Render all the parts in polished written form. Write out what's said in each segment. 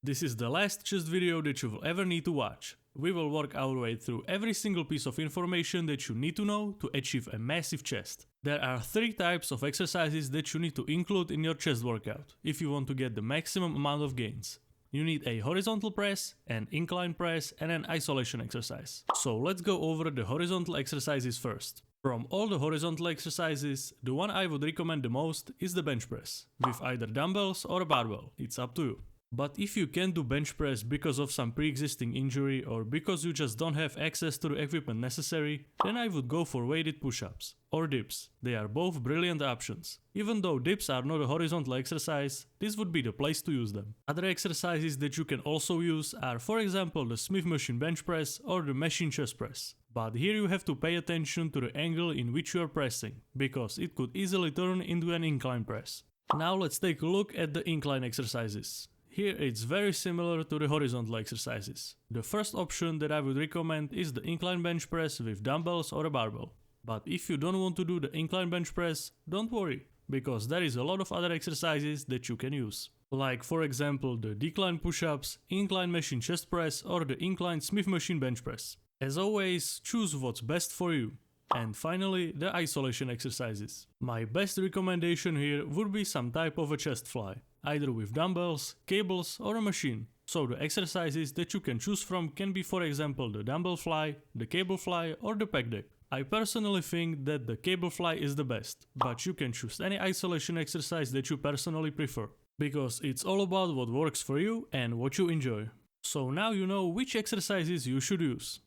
This is the last chest video that you will ever need to watch. We will work our way through every single piece of information that you need to know to achieve a massive chest. There are 3 types of exercises that you need to include in your chest workout if you want to get the maximum amount of gains. You need a horizontal press, an incline press, and an isolation exercise. So let's go over the horizontal exercises first. From all the horizontal exercises, the one I would recommend the most is the bench press, with either dumbbells or a barbell, it's up to you. But if you can't do bench press because of some pre-existing injury or because you just don't have access to the equipment necessary, then I would go for weighted push-ups or dips. They are both brilliant options. Even though dips are not a horizontal exercise, this would be the place to use them. Other exercises that you can also use are, for example, the Smith machine bench press or the machine chest press. But here you have to pay attention to the angle in which you are pressing, because it could easily turn into an incline press. Now let's take a look at the incline exercises. Here it's very similar to the horizontal exercises. The first option that I would recommend is the incline bench press with dumbbells or a barbell. But if you don't want to do the incline bench press, don't worry, because there is a lot of other exercises that you can use. Like for example the decline push-ups, incline machine chest press or the incline Smith machine bench press. As always, choose what's best for you. And finally, the isolation exercises. My best recommendation here would be some type of a chest fly, either with dumbbells, cables or a machine. So the exercises that you can choose from can be, for example, the dumbbell fly, the cable fly or the pec deck. I personally think that the cable fly is the best, but you can choose any isolation exercise that you personally prefer, because it's all about what works for you and what you enjoy. So now you know which exercises you should use.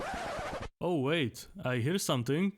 Oh wait, I hear something.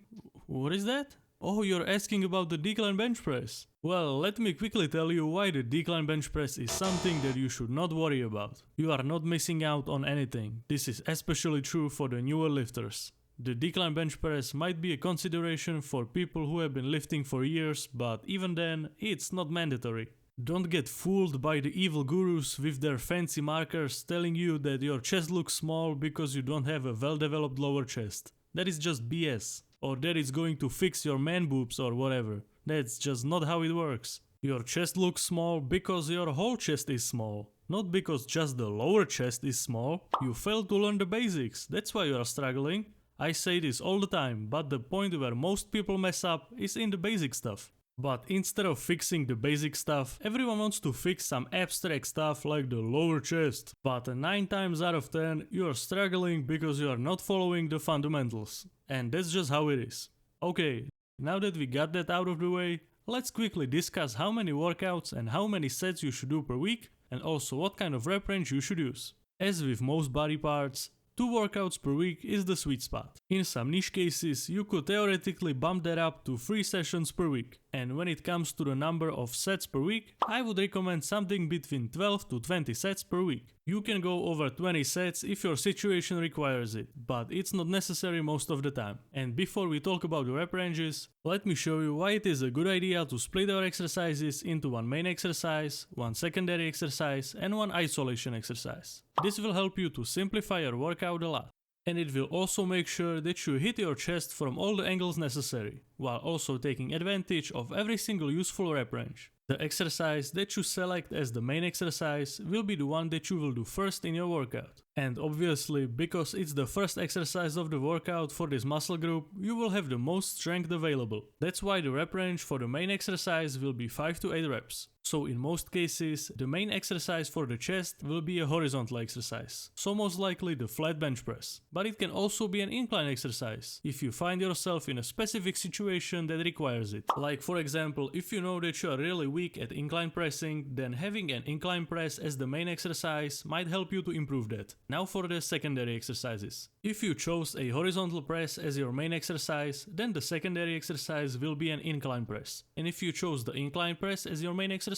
What is that? Oh, you're asking about the decline bench press. Well, let me quickly tell you why the decline bench press is something that you should not worry about. You are not missing out on anything. This is especially true for the newer lifters. The decline bench press might be a consideration for people who have been lifting for years, but even then, it's not mandatory. Don't get fooled by the evil gurus with their fancy markers telling you that your chest looks small because you don't have a well-developed lower chest. That is just BS. Or that it's going to fix your man boobs or whatever. That's just not how it works. Your chest looks small because your whole chest is small. Not because just the lower chest is small. You failed to learn the basics. That's why you are struggling. I say this all the time, but the point where most people mess up is in the basic stuff. But instead of fixing the basic stuff, everyone wants to fix some abstract stuff like the lower chest. But 9 times out of 10, you are struggling because you are not following the fundamentals. And that's just how it is. Okay, now that we got that out of the way, let's quickly discuss how many workouts and how many sets you should do per week, and also what kind of rep range you should use. As with most body parts, 2 workouts per week is the sweet spot. In some niche cases, you could theoretically bump that up to 3 sessions per week. And when it comes to the number of sets per week, I would recommend something between 12 to 20 sets per week. You can go over 20 sets if your situation requires it, but it's not necessary most of the time. And before we talk about the rep ranges, let me show you why it is a good idea to split our exercises into one main exercise, one secondary exercise, and one isolation exercise. This will help you to simplify your workout a lot. And it will also make sure that you hit your chest from all the angles necessary, while also taking advantage of every single useful rep range. The exercise that you select as the main exercise will be the one that you will do first in your workout. And obviously, because it's the first exercise of the workout for this muscle group, you will have the most strength available. That's why the rep range for the main exercise will be 5 to 8 reps. So in most cases, the main exercise for the chest will be a horizontal exercise, so most likely the flat bench press. But it can also be an incline exercise, if you find yourself in a specific situation that requires it. Like for example, if you know that you are really weak at incline pressing, then having an incline press as the main exercise might help you to improve that. Now for the secondary exercises. If you chose a horizontal press as your main exercise, then the secondary exercise will be an incline press. And if you chose the incline press as your main exercise,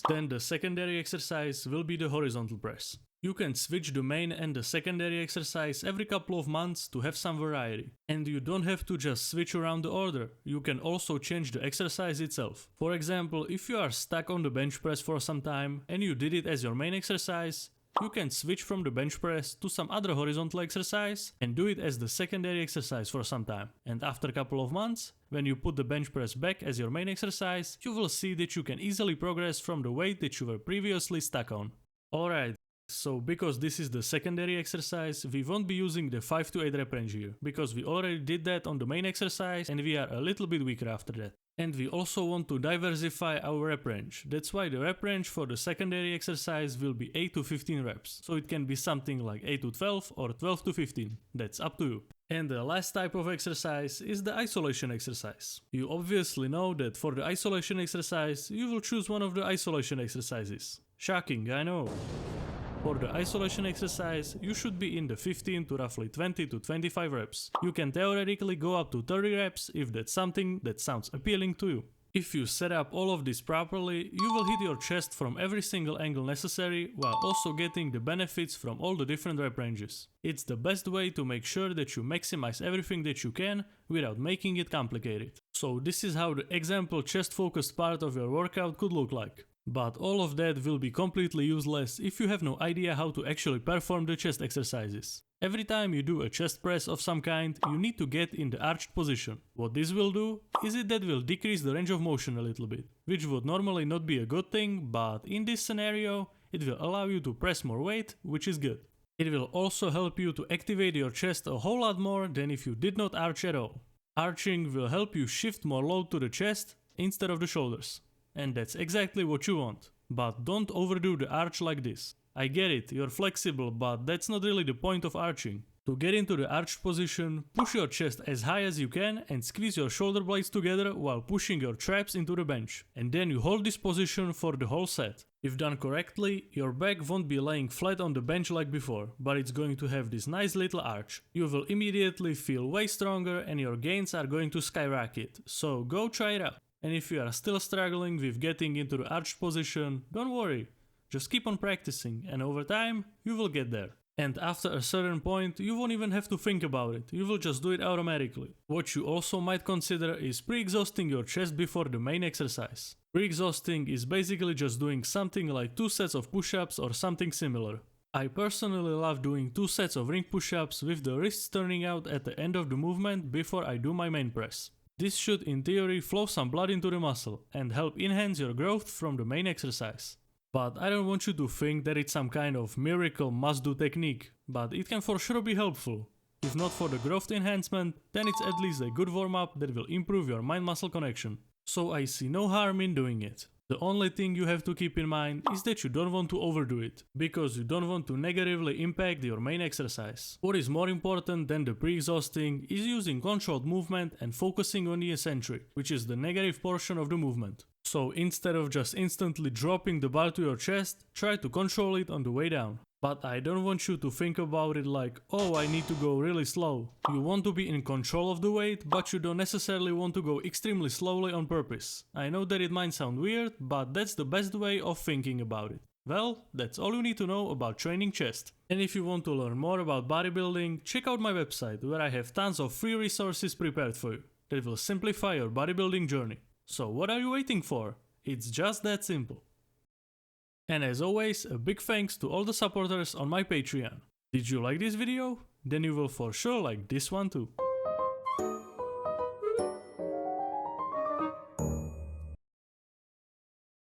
then the secondary exercise will be the horizontal press. You can switch the main and the secondary exercise every couple of months to have some variety. And you don't have to just switch around the order, you can also change the exercise itself. For example, if you are stuck on the bench press for some time and you did it as your main exercise, you can switch from the bench press to some other horizontal exercise and do it as the secondary exercise for some time. And after a couple of months, when you put the bench press back as your main exercise, you will see that you can easily progress from the weight that you were previously stuck on. Alright, So because this is the secondary exercise, we won't be using the 5 to 8 rep range here, because we already did that on the main exercise and we are a little bit weaker after that. And we also want to diversify our rep range. That's why the rep range for the secondary exercise will be 8 to 15 reps. So it can be something like 8 to 12 or 12 to 15. That's up to you. And the last type of exercise is the isolation exercise. You obviously know that for the isolation exercise, you will choose one of the isolation exercises. Shocking, I know. For the isolation exercise, you should be in the 15 to roughly 20 to 25 reps. You can theoretically go up to 30 reps if that's something that sounds appealing to you. If you set up all of this properly, you will hit your chest from every single angle necessary while also getting the benefits from all the different rep ranges. It's the best way to make sure that you maximize everything that you can without making it complicated. So this is how the example chest focused part of your workout could look like. But all of that will be completely useless if you have no idea how to actually perform the chest exercises. Every time you do a chest press of some kind, you need to get in the arched position. What this will do is that will decrease the range of motion a little bit, which would normally not be a good thing, but in this scenario, it will allow you to press more weight, which is good. It will also help you to activate your chest a whole lot more than if you did not arch at all. Arching will help you shift more load to the chest instead of the shoulders. And that's exactly what you want. But don't overdo the arch like this. I get it, you're flexible, but that's not really the point of arching. To get into the arched position, push your chest as high as you can and squeeze your shoulder blades together while pushing your traps into the bench. And then you hold this position for the whole set. If done correctly, your back won't be laying flat on the bench like before, but it's going to have this nice little arch. You will immediately feel way stronger and your gains are going to skyrocket. So go try it out. And if you are still struggling with getting into the arched position, don't worry. Just keep on practicing and over time, you will get there. And after a certain point, you won't even have to think about it, you will just do it automatically. What you also might consider is pre-exhausting your chest before the main exercise. Pre-exhausting is basically just doing something like 2 sets of push-ups or something similar. I personally love doing 2 sets of ring push-ups with the wrists turning out at the end of the movement before I do my main press. This should in theory flow some blood into the muscle and help enhance your growth from the main exercise. But I don't want you to think that it's some kind of miracle must-do technique, but it can for sure be helpful. If not for the growth enhancement, then it's at least a good warm-up that will improve your mind-muscle connection. So I see no harm in doing it. The only thing you have to keep in mind is that you don't want to overdo it, because you don't want to negatively impact your main exercise. What is more important than the pre-exhausting is using controlled movement and focusing on the eccentric, which is the negative portion of the movement. So instead of just instantly dropping the bar to your chest, try to control it on the way down. But I don't want you to think about it like, oh, I need to go really slow. You want to be in control of the weight, but you don't necessarily want to go extremely slowly on purpose. I know that it might sound weird, but that's the best way of thinking about it. Well, that's all you need to know about training chest. And if you want to learn more about bodybuilding, check out my website where I have tons of free resources prepared for you that will simplify your bodybuilding journey. So what are you waiting for? It's just that simple. And as always, a big thanks to all the supporters on my Patreon. Did you like this video? Then you will for sure like this one too.